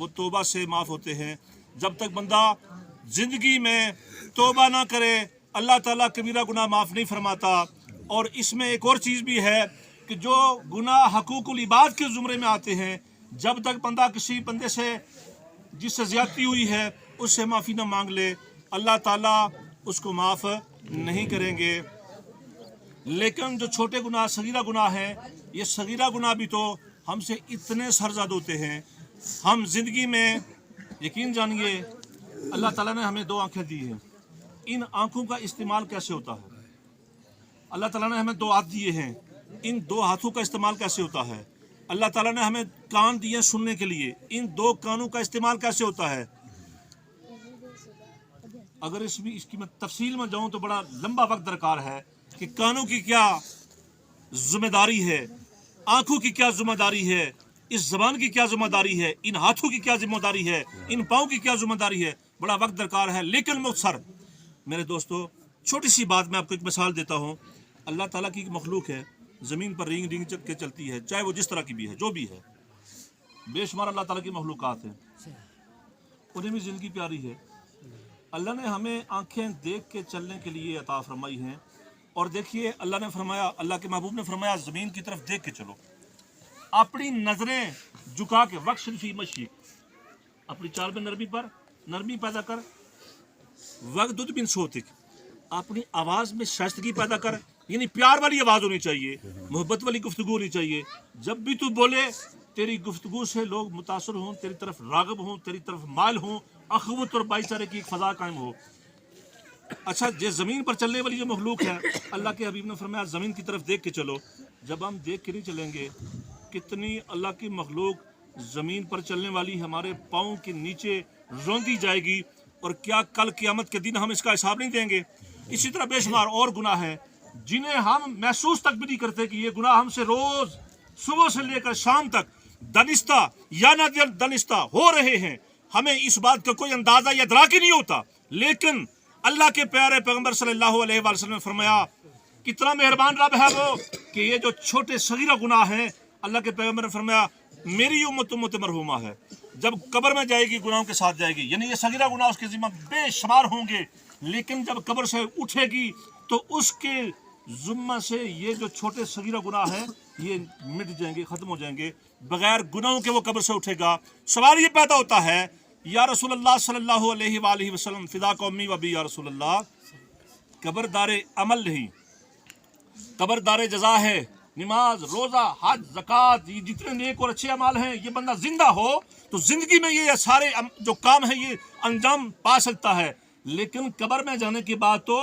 वो तौबा से माफ़ होते हैं। जब तक बंदा ज़िंदगी में तौबा ना करे अल्लाह ताला कबीरा गुनाह माफ़ नहीं फरमाता। और इसमें एक और चीज़ भी है कि जो गुनाह हकूकुल इबाद के ज़ुमरे में आते हैं, जब तक बंदा किसी बंदे से जिससे ज़्यादती हुई है उससे माफ़ी ना मांग ले अल्लाह ताला उसको माफ़ नहीं करेंगे। लेकिन जो छोटे गुनाह सगीरा गुनाह हैं, ये सगीरा गुनाह भी तो हमसे इतने सरजद होते हैं। हम ज़िंदगी में यकीन जानिए अल्लाह ताला ने हमें 2 आँखें दी हैं, इन आँखों का इस्तेमाल कैसे होता है? अल्लाह ताला ने हमें 2 हाथ दिए हैं, इन 2 हाथों का इस्तेमाल कैसे होता है? अल्लाह ताला ने हमें कान दिए सुनने के लिए, इन 2 कानों का इस्तेमाल कैसे होता है? अगर इसकी मैं तफसील में जाऊं तो बड़ा लंबा वक्त दरकार है कि कानों की क्या जिम्मेदारी है, आंखों की क्या जिम्मेदारी है, इस जबान की क्या जिम्मेदारी है, इन हाथों की क्या जिम्मेदारी है, इन पाँव की क्या जिम्मेदारी है। बड़ा वक्त दरकार है। लेकिन मुख्तसर मेरे दोस्तों छोटी सी बात मैं आपको एक मिसाल देता हूँ। अल्लाह ताला की मखलूक है, ज़मीन पर रिंग रिंग के चलती है, चाहे वो जिस तरह की भी है, जो भी है, बेशुमार अल्लाह ताला की मखलूकात हैं, उन्हें भी ज़िंदगी प्यारी है। अल्लाह ने हमें आंखें देख के चलने के लिए अता फरमाई हैं। और देखिए अल्लाह ने फरमाया, अल्लाह के महबूब ने फरमाया ज़मीन की तरफ देख के चलो, अपनी नज़रें झुका के वक्त शरीफी मशी, अपनी चाल में नरमी पैदा कर, वक्त दुद बिन सोतिक, अपनी आवाज़ में शाइस्तगी पैदा कर, यानी प्यार वाली आवाज़ होनी चाहिए, मोहब्बत वाली गुफ्तगू होनी चाहिए। जब भी तू बोले तेरी गुफ्तगू से लोग मुतासर हों, तेरी तरफ राग़िब हों, तेरी तरफ माइल हों, अखवत और भाईचारे की एक फ़ज़ा कायम हो। अच्छा, ये ज़मीन पर चलने वाली जो मखलूक है, अल्लाह के हबीब ने फरमाया ज़मीन की तरफ देख के चलो। जब हम देख के नहीं चलेंगे, कितनी अल्लाह की मखलूक ज़मीन पर चलने वाली हमारे पाँव के नीचे रौंदी जाएगी, और क्या कल क़यामत के दिन हम इसका हिसाब नहीं देंगे? इसी तरह बेशुमार और गुनाह हैं जिन्हें हम महसूस तक भी नहीं करते कि ये गुनाह हमसे रोज़ सुबह से लेकर शाम तक दनिस्ता या ना दनिस्ता हो रहे हैं। हमें इस बात का कोई अंदाज़ा या इदराक ही नहीं होता। लेकिन अल्लाह के प्यारे पैगंबर सल्लल्लाहु अलैहि वसल्लम ने फरमाया, कितना मेहरबान रब है वो कि ये जो छोटे सगीरा गुनाह हैं, अल्लाह के पैगंबर ने फरमाया मेरी उम्मत मरहूमा है, जब कब्र में जाएगी गुनाहों के साथ जाएगी, यानी ये सगीरा गुनाह उसके ज़िम्मा बेशुमार होंगे। लेकिन जब कब्र से उठेगी तो उसके ज़िम्मा से ये जो छोटे सगीरा गुनाह हैं ये मिट जाएंगे, ख़त्म हो जाएंगे। बगैर गुनाहों के वो कब्र से उठेगा। सवाल ये पैदा होता है, या रसूलुल्लाह सल्लल्लाहु अलैहि वसल्लम फिदा कौमी वबी या रसूलुल्लाह, कब्रदारे अमल नहीं, कब्रदारे जज़ा है, नमाज रोज़ा हज ज़कात, ये जितने नेक और अच्छे अमाल हैं, ये बंदा जिंदा हो तो ज़िंदगी में ये सारे जो काम है ये अंजाम पा सकता है। लेकिन कब्र में जाने के बाद तो